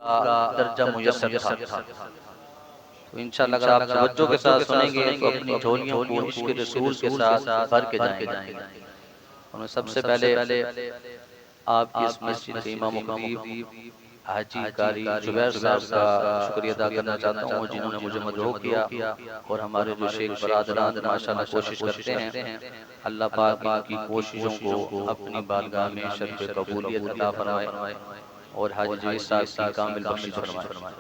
का दर्जा मुयस्सर था। तो इंशाअल्लाह अगर आप तवज्जो के साथ सुनेंगे तो अपनी झोलियों को इश्क़ रसूल के साथ भर के जाएंगे। और सबसे पहले आपकी इस मस्जिद के इमाम खतीब हाजी कारी जुबैर साहब का शुक्रिया अदा करना चाहता हूँ, जिन्होंने मुझे मदऊ किया और हमारे जो शेख बरादरान माशाअल्लाह कोशिश करते हैं। अल्लाह पाक इनकी कोशिशों को अपनी बारगाह में शर्फ़ कबूलियत अता फरमाए और हाजी जुबैर साहब की कामिल बख्शिश फरमाए।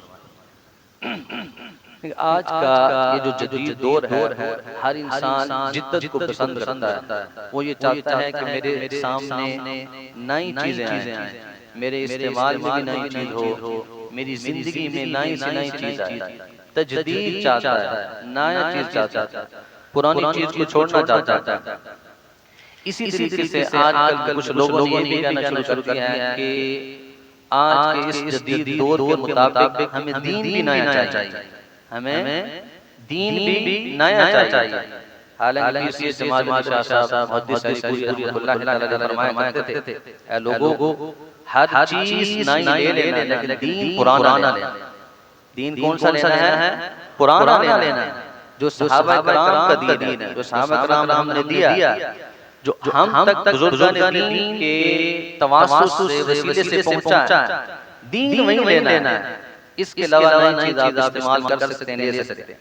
आज का ये जो जदीद दौर है, हर इंसान जिद्दत को पसंद करता है। वो ये चाहता है कि मेरे सामने नई चीजें आए, मेरे इस्तेमाल में भी नई चीज हो, मेरी जिंदगी में नई से नई चीज आए। तजदीद चाहता है, नया चीज चाहता है, पुरानी चीज को छोड़ना चाहता है। इसी तरीके से आजकल कुछ लोगों ने ये कहना शुरू कर दिया है कि आज के इस जदीद दौर के मुताबिक हमें दीन भी नया चाहिए, हमें दीन भी नया चाहिए। हालांकि इसी समाज में शाह साहब मुहद्दिस अली रहमतुल्लाह अलैहि फरमाया करते थे, ऐ लोगों हर चीज नई ले लेना लेकिन दीन पुराना लेना। दीन कौन सा लेना है? पुराना लेना है, जो सहाबा किराम का दीन है, जो सहाबा किराम ने हमने दिया, जो हम तक बुजुर्गान दीन के तवास्सुस से वसीले से पहुंचा है, दीन वही लेना है। इसके अलावा नई चीज आप इस्तेमाल कर सकते हैं, ले सकते हैं।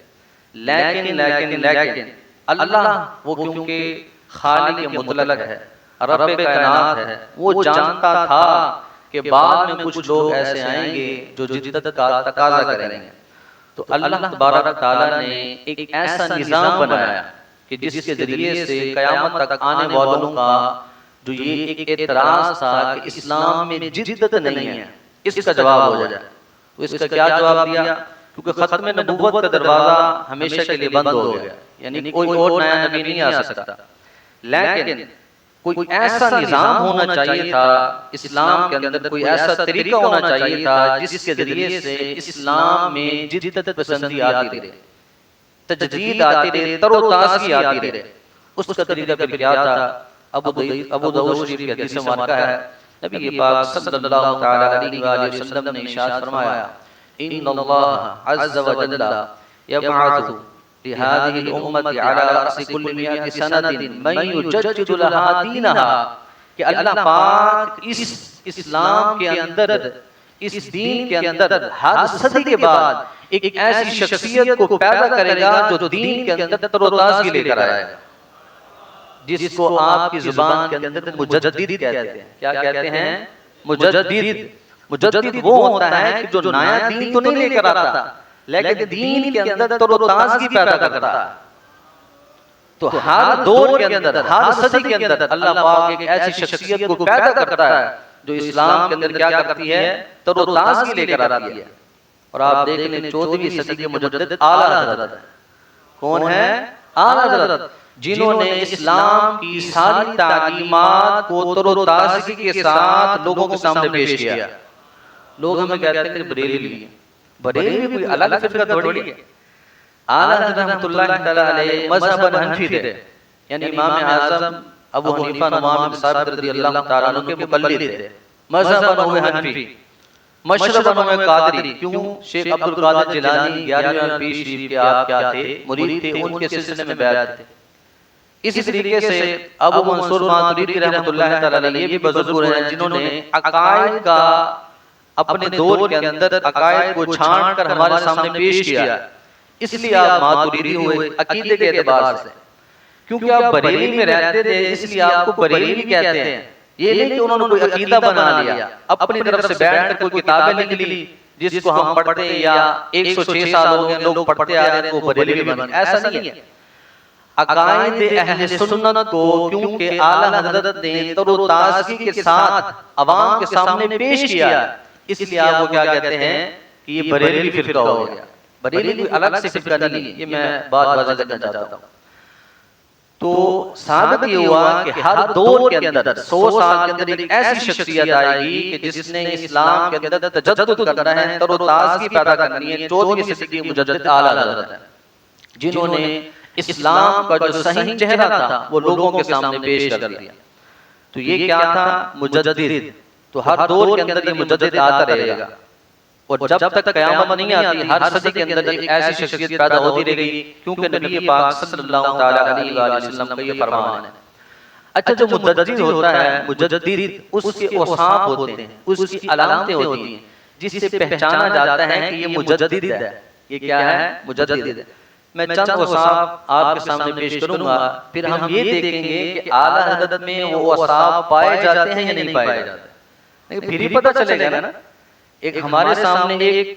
लेकिन अल्लाह वो क्योंकि खालिक मुतलक है, रब कायनात है, वो जानता था कि बाद में कुछ लोग ऐसे आएंगे जो जिद्दत का तकाजा करेंगे। तो अल्लाह तबारक तआला ने एक ऐसा निजाम बनाया कि जिसके जरिए से कयामत तक आने वालों का जो ये एक एतराज था कि इस्लाम में जिद्दत नहीं है, इसका जवाब हो जाए। तो इसका क्या जवाब दिया? क्योंकि खत्म नबूवत का दरवाजा हमेशा के लिए बंद हो गया, यानी कोई और नया नबी नहीं आ सकता। लेकिन कोई ऐसा निजाम होना चाहिए था इस्लाम के अंदर, कोई ऐसा तरीका होना चाहिए था जिसके जरिए से इस्लाम में जिद्दत पसंदी आती रहे, तजदीद आती रहे, तरोताज़गी आती रहे। उसका तरीका फिर क्या था? अबू दाऊद शरीफ की हदीस में मार्का है, नबी पाक सल्लल्लाहु तआला अलैहि वसल्लम ने इरशाद फरमाया, इन्नल्लाह अज़्ज़ व जल्ला यबअतु लिहादिहिल उम्मति अला रअसी कुल्लि मिअति सनतिन मन युजद्दिदु लहा दीनहा, कि अल्लाह पाक इस इस्लाम के अंदर, इस दीन के अंदर हर सदी के बाद एक ऐसी शख्सियत को पैदा करेगा जो दीन के अंदर तरोताज़गी लेकर आएगा, जिसको आपकी जुबान के अंदर मुजद्दिद कहते हैं। क्या कहते हैं? मुजद्दिद। मुजद्दिद वो होता है कि जो नया दीन तो नहीं लेकर आता, लेकिन दीन के अंदर तरोताज़गी पैदा करता है। तो हर दौर के अंदर, हर सदी के अंदर अल्लाह पाक एक ऐसी शख्सियत को पैदा करता है जो इस्लाम के अंदर क्या करती है? तरोताज़गी लेकर आती है। और आप देख लें 14वीं सदी के मुजद्दिद आला हज़रत है। कौन है? आला हज़रत, जिन्होंने इस्लाम की सारी तालीमात को तरोताज़गी के साथ लोगों के सामने पेश किया। लोग हमें कहते हैं कि बरेलवी है, बरेलवी कोई अलग फिरका थोड़ी है। आला हज़रत रहमतुल्लाह तआला अलैहि मज़हबन हनफी थे, यानी इमाम आज़म अबू हनीफा नुमान बिन साबित रज़ियल्लाहु तआला अन्हु के मुक़ल्लिद थे। मज़हबन हुए हनफी, मशरबन हुए कादरी। क्यों? शेख अब्दुल कादिर जिलानी 11वें पीर शरीफ के आप क्या थे? मुरीद थे, उनके सिलसिले में बैत थे। इसी तरीके से अबू मंसूर मातुरीदी रहमतुल्लाह तआला अलैहि ये भी बुजुर्ग हैं जिन्होंने अकायद का अपने दौर के अंदर अकायद को छांट कर हमारे सामने पेश किया। इसलिए आप मातुरीदी हुए अकीदे के एतबार से, क्योंकि आप बरेली में रहते थे इसलिए आपको बरेली कहते हैं। ये नहीं कि उन्होंने कोई अकीदा बना लिया, अपनी तरफ से बैठ कर कोई किताबें लिख ली जिसको हम पढ़ते हैं, या 106 साल हो गए लोग पढ़ते आ रहे हैं वो बरेली बन गए, ऐसा नहीं है। अकायद अहले सुन्नत को क्योंकि आला हज़रत ने तरोताज़गी के साथ अवाम के सामने पेश किया, इसलिए आप वो क्या कहते हैं कि ये बरेली फिरका हो गया। बरेली कोई अलग से फिरका नहीं है, ये मैं बात वाज़ेह करना चाहता हूँ। तो साबित ये हुआ कि हर दौर के अंदर 100 साल के अंदर एक ऐसी शख्सियत आएगी कि जिसने इस्लाम के अंदर तजद्दुद करना है, तरोताज़गी पैदा करनी है। 14वीं सदी के मुजद्दिद आला हज़रत हैं, जिन्होंने इस्लाम का जो सही चेहरा था वो लोगों के सामने पेश कर दिया। तो ये क्या था? मुजद्दिद। तो हर दौर के अंदर ये मुजद्दिद आता रहेगा। और जब तक क़यामत नहीं आती हर सदी के अंदर एक ऐसी शख्सियत पैदा होती रहेगी, क्योंकि नबी पाक सल्लल्लाहु तआला अलैहि वसल्लम का ये फरमान है। अच्छा, जो मुजद्दिद होता है, मुजद्दिद उसके औसाफ होते हैं, उसकी अलामतें होती हैं जिससे पहचाना जाता है कि ये मुजद्दिद है। ये क्या है? मुजद्दिद है। मैं चंद औसाफ आपके सामने पेश करूंगा, फिर हम ये देखेंगे कि आला हज़रत में वो औसाफ पाए जाते हैं या नहीं पाए जाते, लेकिन फिर ही पता चलेगा ना। एक हमारे सामने एक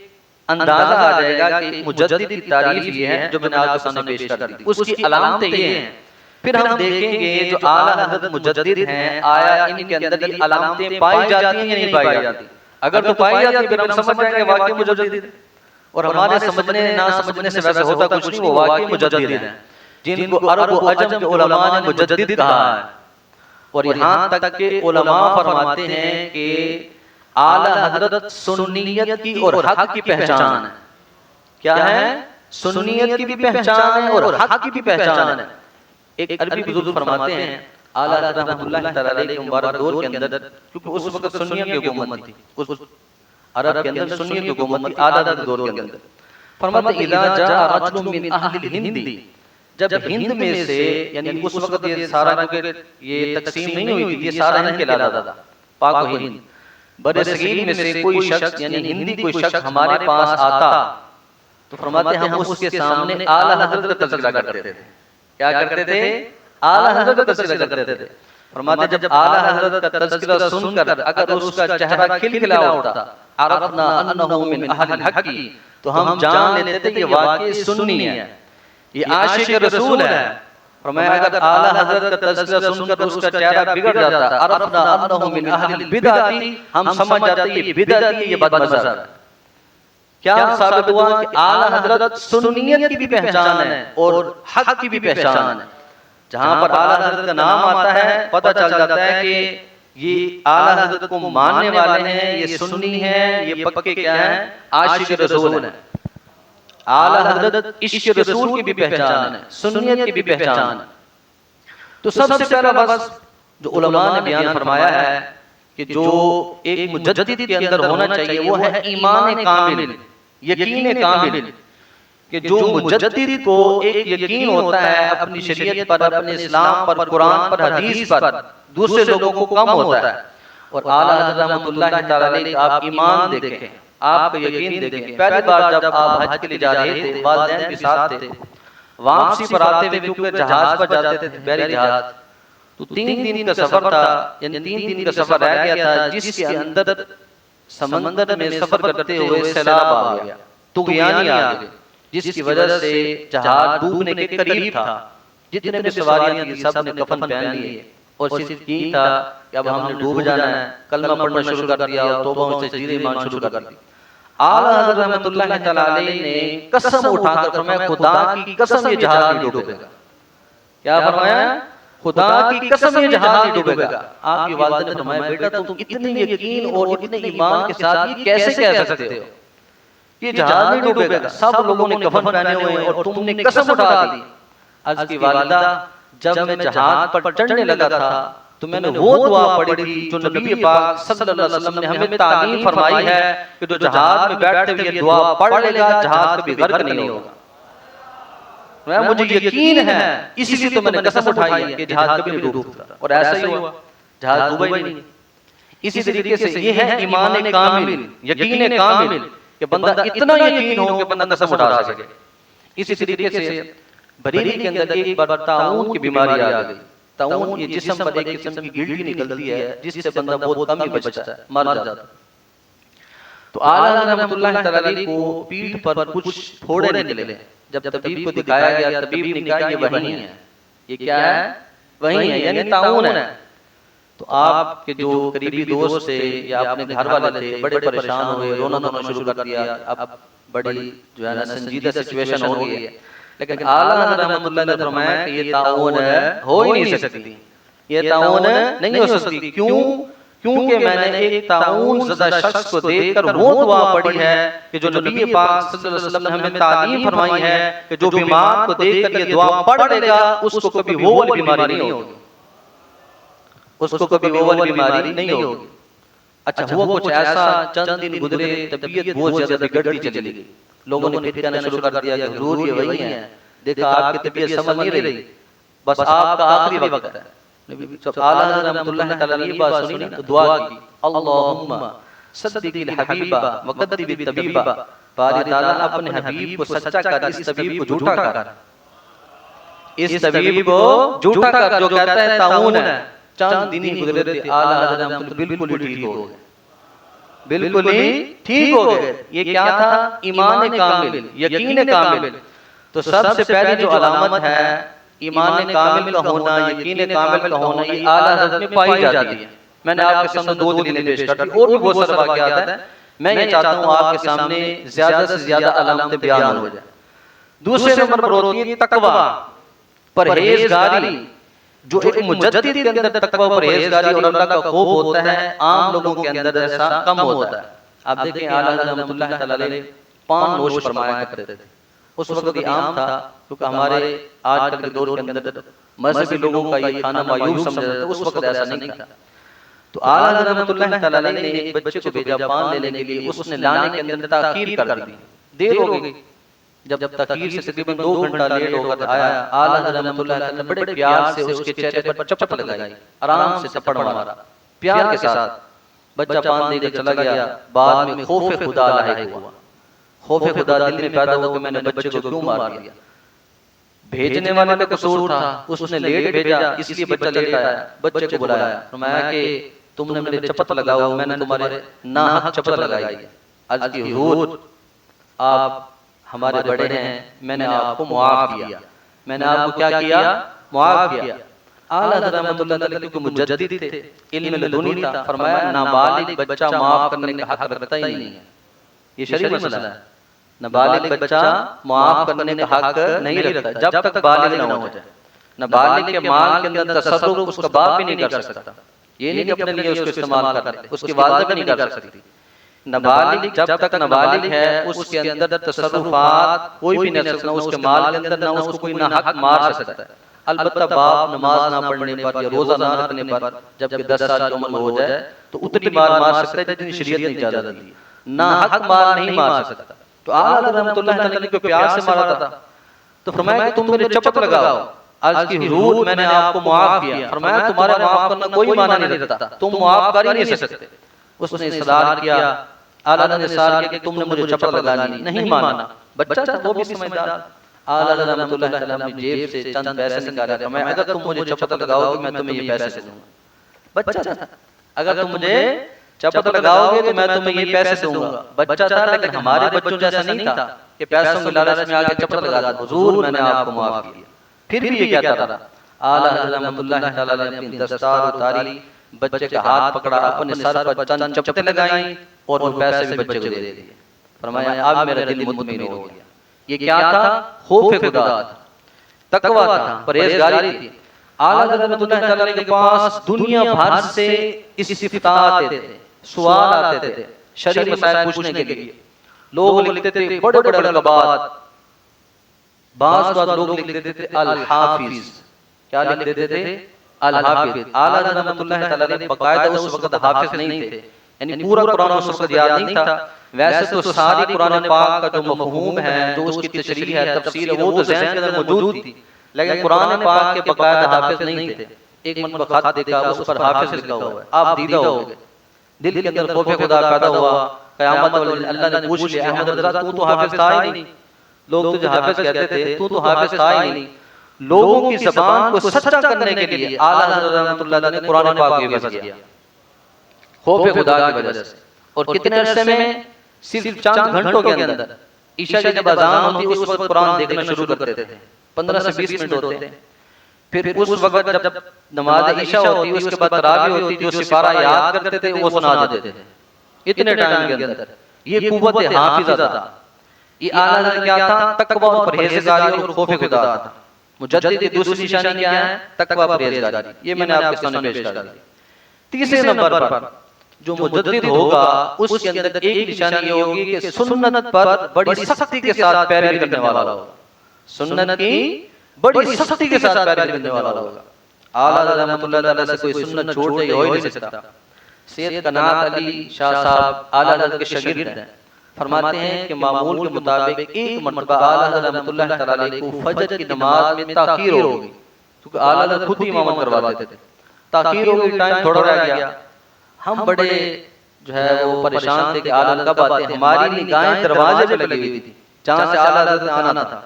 अंदाजा आ जाएगा कि मुजद्दिद की तारीफ ये है जो मैंने आपके सामने पेश कर दी, उसकी अलामतें ये हैं। फिर हम देखेंगे जो आला हज़रत मुजद्दिद हैं, आया इनके अंदर ये अलामतें पाई जाती हैं या नहीं पाई जाती। अगर तो पाई जाती फिर हम समझ जाएंगे वाकई मुजद्दिद। और हमारे समझने ना समझने से वैसे होता कुछ नहीं, वो वाकई मुजद्दिद हैं जिनको अरब व अजम के उलमा ने मुजद्दिद कहा है। और यहाँ तक के उलमा फरमाते हैं कि आला हज़रत सुन्नियत की और हक की पहचान है। क्या है? सुन्नियत की भी पहचान है और हक की भी पहचान है। एक अरबी बुजुर्ग फरमाते हैं आला हज़रत रहमतुल्लाह तआला अलैहि के मुबारक दौर के अंदर, क्योंकि उस वक्त सुन्नियों की हुकूमत थी, उस अरब के अंदर सुन्नियों की हुकूमत थी आदा दौर के अंदर। फरमाते इज़ा जा रजुलुम मिन अहलिल हिंदी, जब हिंद में से, यानी उस वक्त ये सारा क्योंकि ये तकसीम नहीं हुई थी, ये सारा हिंद कहलाता था, पाक व हिंद। बड़े सगीर में से कोई शख्स यानी हिंदी कोई शख्स हमारे पास आता तो फरमाते हम उसके सामने आला हज़रत का तज़किरा करते थे। क्या करते थे? आला हज़रत का तज़किरा करते थे। फरमाते जब आला हज़रत का तज़किरा सुनकर अगर उसका चेहरा खिलखिला उठता, अरफ़ना अन्नहु मिन अहलिल हक़्क़ि, तो हम जान लेते थे ये वाकई सुन्नी है, ये आशिक रसूल है। फरमाया अगर आला हज़रत का तज़किरा सुनकर उसका चेहरा बिगड़ जाता, अरफ़ना अन्नहु मिन अहलिल बिदअति, हम समझ जाते ये बिदअती, ये बदमज़हब है। क्या साबित हुआ कि आला हज़रत सुन्नियत की भी पहचान है और हक की भी पहचान है। जहां पर आला हज़रत का नाम आता है पता चल जाता है कि ये आला हज़रत को मानने वाले हैं, ये सुन्नी हैं, ये पक्के क्या हैं? आशिक रसूल हैं। आला हज़रत इश्क रसूल की भी पहचान है, सुन्नियत की भी पहचान है। तो सबसे पहला बस जो उलमा ने बयान फरमाया है कि जो एक मुजद्दिद के अंदर होना चाहिए वो है ईमान कामिल, यकीन कामिल। कि जो मुजद्दिद को एक यकीन होता है अपनी शरीयत पर, अपने इस्लाम पर, कुरान पर, हदीस पर, दूसरे लोगों को कम होता है। और आला हज़रत रहमतुल्लाह तआला अलैहि का आप ईमान देखें, आप यकीन देखें। पहली बार जब आप हज के लिए जा रहे थे, वालिदैन के साथ थे, वापसी पर आते हुए क्योंकि जहाज पर जाते थे, बहरी जहाज, तो 3 दिन का सफर था, यानी 3 दिन का सफर रह गया था, जिसके अंदर समंदर में सफर करते हुए सैलाब आ गया, तुग़यानी आ गई, जिसकी वजह से जहाज डूबने के करीब था। जितने भी सवारियां थी सब ने कफन पहन लिए और सिर्फ ये था कि अब हमने डूब जाना है, कलमा पढ़ना शुरू कर दिया और तौबा से जीरे मान शुरू कर दी। आला हज़रत रहमतुल्लाह तआला अलैहि ने कसम उठाकर फरमाया खुदा की कसम ये जहाज नहीं डूबेगा। क्या फरमाया? खुदा की कसम ये जहाज नहीं डूबेगा। आपकी वालिदा ने फरमाया बेटा तुम इतने यकीन और इतने ईमान के साथ ये कैसे कह सकते हो ये जहाज नहीं डूबेगा? सब लोगों ने कफन पहने हुए हैं और तुमने कसम उठा दी। अर्ज़ की वालिदा जब मैं जहाज पर चढ़ने लगा था तो मैंने वो दुआ पढ़ी थी जो नबी पाक सल्लल्लाहु अलैहि वसल्लम ने हमें तालीम फरमाई है कि जो जहाज में बैठते हुए ये दुआ पढ़ लेगा जहाज कभी गर्क नहीं होगा। मुझे यकीन है, इसीलिए तो मैंने कसम उठाई है कि जहाज कभी नहीं डूबता। और ऐसा ही हुआ, जहाज डूबा ही नहीं। इसी तरीके से ये है ईमान कामिल, यकीन कामिल, कि बंदा इतना यकीन हो कि बंदा कसम उठा सके। इसी तरीके से बरेली के अंदर एक बार ताउन की बीमारी आ गई। ताउन ये जिस्म पर एक किस्म की गिल्टी निकलती है जिससे बंदा बहुत कम ही बचता है, मर जाता है। तो आला हज़रत रहमतुल्लाह तआला अलैहि को पीठ पर कुछ फोड़े निकले। जब तबीब को दिखाया गया, तबीब ने कहा ये वही है। ये क्या है? वही है, यानी ताउन है। तो आपके जो करीबी दोस्त थे या अपने घर वाले थे बड़े परेशान हुए, रोना धोना शुरू कर दिया। अब बड़ी जो है ना संजीदा सिचुएशन हो गई है। लेकिन आला हज़रत रहमतुल्लाह ने फरमाया कि ये ताउन हो ही नहीं सकती, ये ताउन नहीं हो सकती। क्यों? क्योंकि मैंने एक ताउन ज़दा शख्स को देखकर वो दुआ पढ़ी है कि जो नबी पाक सल्लल्लाहु अलैहि वसल्लम ने हमें तालीम फरमाई है कि जो बीमार को देखकर ये दुआ पढ़ लेगा उसको कभी वो वाली बीमारी नहीं होगी, उसको कभी वो वाली बीमारी नहीं होगी। अच्छा हुआ कुछ ऐसा, चंद दिन गुजरे, तबीयत बहुत ज्यादा बिगड़ती चली गई। लोगों ने फिर कहना शुरू कर दिया कि हुजूर ये वही है, देखा आपकी तबीयत संभल नहीं रही, बस आपका आखिरी वक्त है। नबी जब आला हज़रत रहमतुल्लाह तआला ने ये बात सुनी तो दुआ की, अल्लाहुम्मा सद्दिक़िल हबीबा व कद्दिबित तबीबा, बारी ताला अपने हबीब को सच्चा कर, इस तबीब को झूठा कर, इस तबीब को झूठा कर जो कहता है ताऊन है। चंद दिन ही गुजरे थे, आला हज़रत रहमतुल्लाह बिल्कुल ही ठीक हो गए, बिल्कुल ही ठीक हो गए। ये क्या था? ईमान कामिल, यकीन कामिल। तो सबसे पहली जो अलामत है ईमान कामिल का होना, यकीन कामिल का होना, ये आला हज़रत में पाई जाती है। मैंने आपके सामने दो दलीलें पेश कर दी, और भी बहुत सारे वाक़यात हैं। मैं ये चाहता हूँ आपके सामने ज्यादा से ज्यादा अलामतें बयान हो जाए। दूसरे नंबर पर होती है तकवा, परहेजगारी। जो एक मुजद्दिद के अंदर तकवा, परहेजगारी और अल्लाह का खौफ होता है, आम लोगों के अंदर ऐसा कम होता है। आप देखें आला हज़रत रहमतुल्लाह तआला अलैह पान नोश फरमाया करते थे। उस वक्त ये आम था, क्योंकि हमारे आजकल के दौर के अंदर मजहबी लोगों का ये खाना मायूब समझा जाता था, उस वक्त ऐसा नहीं था। तो आला हज़रत रहमतुल्लाह तआला अलैह ने एक बच्चे को भेजा पान लेने के लिए, उसने लाने के अंदर ताकीर कर दी, देर हो गई। जब ताकीर से तकरीबन 2 घंटा लेट होकर आया, आला हज़रत रहमतुल्लाह तआला ने बड़े प्यार से उसके चेहरे पर चपत लगाई, आराम से थप्पड़ मारा प्यार के साथ। बच्चा पान देकर चला गया। बाद में खौफ खुदा लाहिक हुआ, खौफ खुदा दिल में पैदा हुआ कि मैंने बच्चे को क्यों मार दिया। भेजने वाले का कसूर था, उसने लेट भेजा इसलिए बच्चा लेट आया। बच्चे को बुलाया, फरमाया कि तुमने मेरे चपत लगाओ, मैंने तुम्हारे नाहक चपत लगाई। आज की हुजूर आप हमारे बड़े हैं, मैंने आपको मुआफ किया, मैंने आपको क्या किया? मुआफ किया। आला हज़रत रहमतुल्लाह तआला क्योंकि मुजद्दिद थे, इल्म लदुनी था, फरमाया नाबालिग बच्चा माफ करने का हक रखता ही नहीं है। ये शरीय मसला है, नाबालिग बच्चा माफ करने का हक नहीं रखता जब तक बालिग ना हो जाए। नाबालिग के माल के अंदर तसर्रुफ उसका बाप भी नहीं कर सकता, ये नहीं कि अपने लिए उसको इस्तेमाल कर ले, उसकी वालिदा भी नहीं कर सकती। नाबालिग जब तक नाबालिग है उसके अंदर तसर्रुफात कोई भी नहीं सकता, उसके माल के अंदर ना उसको कोई ना हक मार सकता है। अलबत्ता बाप नमाज ना पढ़ने पर या रोजा ना रखने पर जबकि 10 साल की उम्र हो जाए तो उतनी मार मार सकता है जितनी शरीयत ने इजाजत दी, ना हक मार नहीं मार सकता। तो आला हज़रत रहमतुल्लाह तआला को प्यार से मारा था, तो फरमाया कि तुम मेरे चपत लगाओ, आज की हुजूर मैंने आपको मुआफ किया। फरमाया तुम्हारा माफ करना कोई माना नहीं रखता, तुम मुआफ कर ही नहीं सकते। उसने इसरार किया, आला ने इसरार किया कि तुमने मुझे चपत लगानी, नहीं माना। बच्चा था वो भी समझदार। आला हज़रत रहमतुल्लाह तआला अपनी जेब से चंद पैसे निकाले, फरमाया अगर तुम मुझे चपत लगाओगे मैं तुम्हें ये पैसे दूंगा। बच्चा था, अगर तुम मुझे चपत लगाओगे तो मैं तुम्हें ये पैसे दूंगा। बच्चा था, लेकिन हमारे बच्चों जैसा नहीं था कि पैसों के लालच में आके चपत लगा दो। हुजूर मैंने आपको माफ किया। फिर भी ये क्या था, आला हज़रत रहमतुल्लाह तआला ने अपनी दस्तार उतारी, बच्चे का हाथ पकड़ा, अपने सर पर चंद चपतें लगाई और वो पैसे भी बच्चे को दे दिए। फरमाया अब मेरा दिल मुतमईन हो गया। ये क्या था? खौफ खुदा था, तकवा था, परहेजगारी थी। आला हज़रत रहमतुल्लाह तआला के पास दुनिया भर से इस्तिफ्ताह आते थे, सवाल आते थे शरई मसाइल पूछने के लिए। लोग लिखते थे बड़े बड़े अलकाबात, बाज़ लोग लिखते थे अल हाफिज। क्या लिख देते थे? अल हाफिज। आला हज़रत रहमतुल्लाह तआला ने बाकायदा उस वक्त हाफिज नहीं थे, यानी पूरा कुरान उस वक्त याद नहीं था। वैसे तो सारी कुरान पाक का जो मफ़हूम है, जो उसकी तशरीह है, तफसीर है, वो तो ज़हन के अंदर मौजूद थी, लेकिन कुरान पाक के बाकायदा हाफिज नहीं थे। एक मरतबा खत देखा, उस पर हाफिज लिखा हुआ है, आप दीदा हो गए, दिल के अंदर खौफ खुदा पैदा हुआ। क़यामत वाले दिन अल्लाह ने पूछ लिया, अहमद रज़ा तू तो हाफिज था ही नहीं। लोग तुझे हाफिज कहते थे, तू तो हाफिज था ही नहीं। लोगों की ज़बान को सच्चा करने के लिए आला हज़रत रहमतुल्लाह तआला ने कुरान पाक को हिफ़्ज़ किया, खौफ खुदा की वजह से। और कितने अरसे में? सिर्फ चंद घंटों के अंदर। ईशा की जब अज़ान होती उस वक्त कुरान देखना शुरू करते थे, 15 से 20 मिनट होते। फिर उस वक्त जब नमाज ईशा होती उसके बाद तरावी होती, जो सिपारा याद करते थे वो सुना देते थे इतने टाइम के अंदर। ये कुव्वत हाफिज़ा था। ये आला हज़रत क्या था? तकवा और परहेज़गारी और खौफ खुदा था। मुजद्दिद की दूसरी निशानी क्या है? तकवा परहेज़गारी। ये मैंने आपके सामने पेश कर दी। तीसरे नंबर पर जो मुजद्दिद होगा उसके अंदर एक निशानी ये होगी कि सुन्नत पर बड़ी सख्ती के साथ पैरवी करने वाला होगा। सुन्नत की बड़ी सख्ती के साथ पैरवी करने वाला होगा। आला हज़रत रहमतुल्लाह तआला से कोई सुन्नत छोड़ दे हो ही नहीं सकता। सैयद कनात अली शाह साहब आला हज़रत के शागिर्द हैं। फरमाते हैं कि मामूल के मुताबिक एक मरतबा आला हज़रत रहमतुल्लाह तआला अलैह को फजर की नमाज में ताख़ीर हो गई, क्योंकि आला हज़रत खुद ही इमामत करवाते थे। ताख़ीर हो गई, टाइम थोड़ा रह गया। हम बड़े जो है वो परेशान थे कि आला हज़रत कब आते हैं। हमारी निगाहें दरवाजे पे लगी हुई थी जहाँ से आला हज़रत आना था।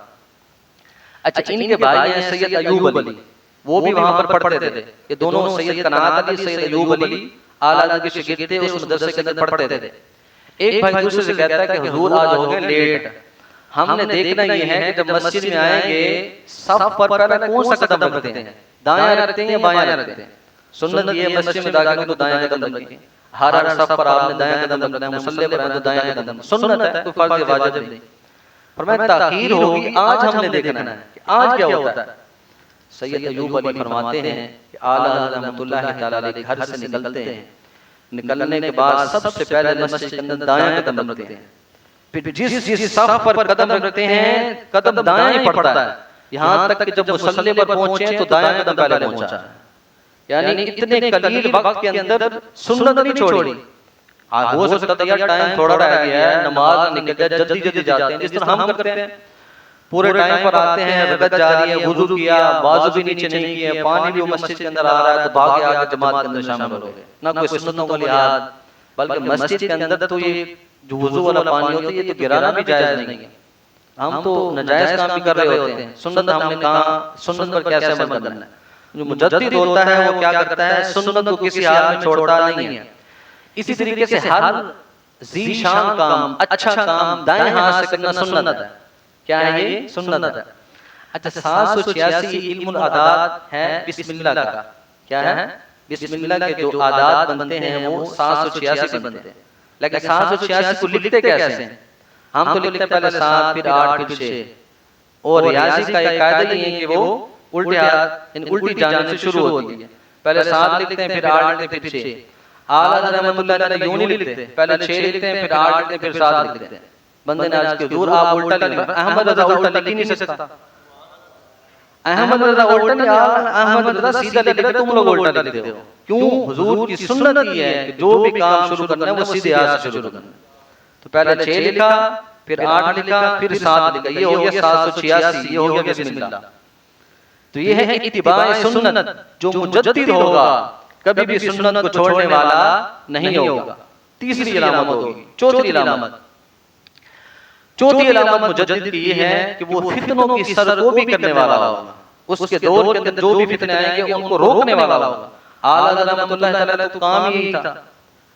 अच्छा, इनके भाई हैं सैयद अयूब अली, वो भी वहाँ पर पढ़ते थे। ये दोनों सैयद कनात अली, सैयद अयूब अली आला हज़रत के शागिर्द थे, उस मदरसे के अंदर पढ़ते थे। एक भाई दूसरे से कहता है कि हुजूर आज हो गए लेट, हमने देखना ये है कि जब मस्जिद में आएंगे सफ पर पहले कौन सा कदम रखते हैं, दायां रखते हैं या बायां रखते हैं। सुन्नत ये मस्जिद में दाखिल तो दायां कदम रखें, हर सफ पर आपने दायां कदम रखना है, मुसल्ले पर आए तो दायां कदम, सुन्नत है, कोई फर्ज वाजिब नहीं। फरमाया ताख़ीर होगी, आज हमने देखना है कि आज क्या होता है। सैयद अयूब अली फरमाते हैं कि आला हज़रत रहमतुल्लाह तआला अलैह घर से निकलते हैं, निकलने के बाद सबसे पहले मस्जिद के अंदर दायां कदम रखते हैं, फिर जिस सफ पर कदम रखते हैं कदम दाएं ही पड़ता है, यहाँ तक कि जब मुसल्ले पर पहुंचे तो दायां कदम पहले पहुंचा। यानी इतने कलील वक्त के अंदर सुन्नत नहीं छोड़ी। हो सकता था यार टाइम थोड़ा रह गया है, नमाज निकल जाए, जल्दी जल्दी जाते हैं जिस तरह हम करते हैं, पूरे टाइम पर आते हैं, रगत जा रही है, वुजू किया, बाजू भी नीचे नहीं किए, पानी भी मस्जिद के अंदर आ रहा है तो भागे आगे जमात के अंदर शामिल हो गए, ना कोई सुन्नतों का लिहाज। बल्कि मस्जिद के अंदर तो ये जो वुजू वाला पानी होता है ये तो गिराना भी जायज नहीं है। हम तो नाजायज काम भी कर रहे होते हैं। सुन्नत हमने कहा, सुन्नत पर कैसे अमल करना है। जो मुजद्दिद होता है वो क्या करता है, सुन्नत को किसी हाल में छोड़ता नहीं है। इसी तरीके से हर ज़ीशान काम, अच्छा काम दाएं हाथ से करना सुन्नत है। क्या है ये? सुन्नत है। अच्छा, 786 इल्मुल आदात है बिस्मिल्लाह का। क्या है? बिस्मिल्लाह के जो आदात बनते हैं वो 786 बनते हैं। लेकिन 786 को लिखते कैसे हैं? हम तो लिखते हैं पहले 7 फिर 8 फिर 6। और रियाजी का एक कायदा ये है कि वो उल्टे हाथ इन उल्टी जानिब से शुरू होती है। पहले 7 लिखते हैं फिर 8 लिखते हैं फिर 6। आला हज़रत रहमतुल्लाह अलैह यूं नहीं लिखते, पहले 6 लिखते हैं फिर 8 लिखते हैं फिर 7 लिखते हैं। बंदे ने आज के दूर आप उल्टा लिख रहे हैं, अहमद रज़ा उल्टा लिख ही नहीं सकता। अहमद रज़ा उल्टा नहीं, अहमद रज़ा सीधा लिख रहे, तुम लोग उल्टा लिखते हो। क्यों? हुजूर की सुन्नत ये है कि जो भी काम शुरू करना है वो सीधे हाथ से शुरू करना है। तो पहले 6 लिखा फिर 8 लिखा फिर 7 लिखा, ये हो गया 786, ये हो गया बिस्मिल्लाह। तो ये है इत्तिबाए सुन्नत। जो मुजद्दिद होगा कभी भी सुन्नत को छोड़ने वाला नहीं होगा। तीसरी अलामत होगी। चौथी अलामत मुजद्दिद की ये है कि वो फितनों की सरगोबी करने वाला होगा। उसके दौर के अंदर जो भी फितने आएंगे उनको रोकने वाला होगा। आला हज़रत रहमतुल्लाह अलैह तो काम यही था।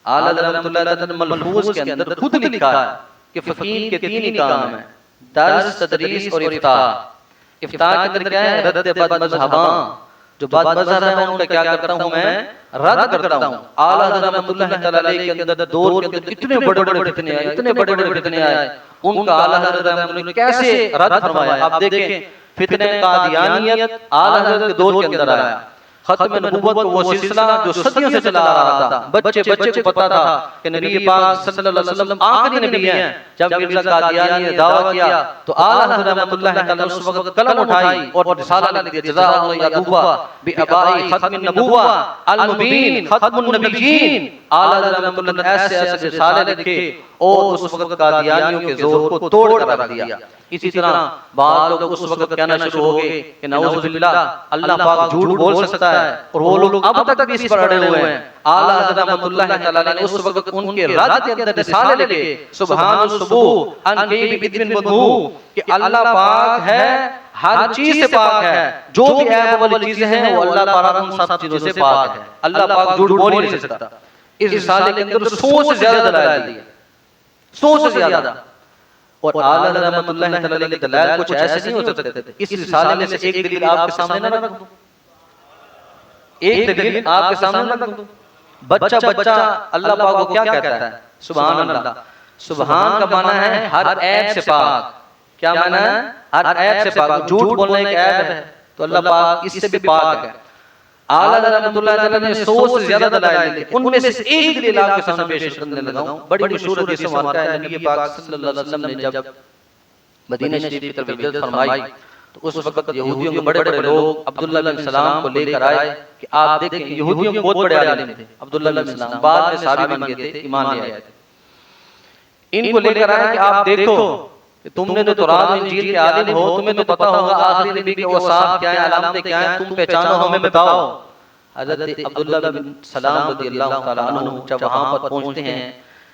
आला हज़रत रहमतुल्लाह अलैह मलफूज के अंदर खुद लिखा है कि फकीह के 3 ही काम है, दर्स, तदरीस और इफ्ताह। इफ्ताह के अंदर क्या है? रद्द बद मज़हबां। जो बद मज़हब है उनका क्या करता हूं मैं? रद्द करता हूं। आला हज़रत रहमतुल्लाह अलैह के अंदर दौर के अंदर इतने बड़े-बड़े फितने आए, इतने बड़े-बड़े फितने आए, उनका आला हज़रत रहमतुल्लाह ने कैसे रद्द फरमाया। आप देखें, फितने कादियानियत आला हज़रत के दौर के अंदर आया। खत्म नबूवत वो सिलसिला जो सदियों से चला आ रहा था, बच्चे को पता था कि नबी पाक सल्लल्लाहु अलैहि वसल्लम आखिरी नबी हैं। जब मिर्ज़ा कादियानी ने दावा किया तो आला हज़रत रहमतुल्लाह अलैह उस वक्त कलम उठाई और रिसाला लिख दिया, जज़ाअल्लाहु या दुवा बि अबाई खत्मिन नबुव्वा अल मुबीन खत्मुन नबिय्यीन। आला हज़रत रहमतुल्लाह ऐसे रिसाले लिखे और उस वक्त कादियानियों के जोर को तोड़ कर रख दिया। इसी तरह बाद लोग उस वक्त कहना शुरू हो गए कि नऊज़ बिल्लाह अल्लाह पाक झूठ बोल सकता है, और वो लोग अब तक भी इस पर अड़े हुए हैं। आला हज़रत रहमतुल्लाह तआला ने उस वक्त उनके रद के अंदर रिसाले लिखे, सुब्हान सुबूह अन कई बिदबिन बदू, कि अल्लाह पाक है, हर चीज से पाक है, जो भी ऐब वाली चीजें हैं वो अल्लाह पाक उन सब चीजों से पाक है। अल्लाह पाक झूठ बोल ही नहीं सकता। इस रिसाले के अंदर 100 से ज्यादा दलाइल दिए, 100 से ज्यादा। और आला हज़रत रहमतुल्लाह तआला के दलाइल कुछ ऐसे नहीं हो सकते थे। इस रिसाले में से एक दलील आपके सामने ना रख दूं, एक दलील आपके सामने रख दूं। बच्चा अल्लाह पाक को क्या कहता है? सुभान अल्लाह। सुभान का माना है हर ऐब से पाक। क्या माना है? हर ऐब से पाक। झूठ बोलना एक ऐब है तो अल्लाह पाक इससे भी पाक है। आला हज़रत रहमतुल्लाह तआला ने 100 से ज्यादा दलाइल दिए, उनमें से एक दलील आपके सामने पेश करने लगा हूं। बड़ी मशहूर हदीस में आता है, नबी पाक सल्लल्लाहु अलैहि वसल्लम ने जब मदीना शरीफ की तरफ हिजरत फरमाई तो उस वक्त यहूदियों के बड़े बड़े लोग अब्दुल्लाह बिन सलाम को लेकर आए कि आप देखें, यहूदियों के बहुत बड़े आलिम थे अब्दुल्लाह बिन सलाम, बाद में सहाबी बन गए थे, ईमान ले आए थे। इनको लेकर आए कि आप देखो कि तुमने तो तौरात और इंजील के आलिम हो, तुम्हें तो पता होगा आखिरी नबी के औसाफ क्या है, अलामतें क्या हैं, तुम पहचानो, हमें बताओ। हजरत अब्दुल्लाह बिन सलाम रज़ियल्लाहु ताला अन्हु जब वहां पर पहुंचते हैं,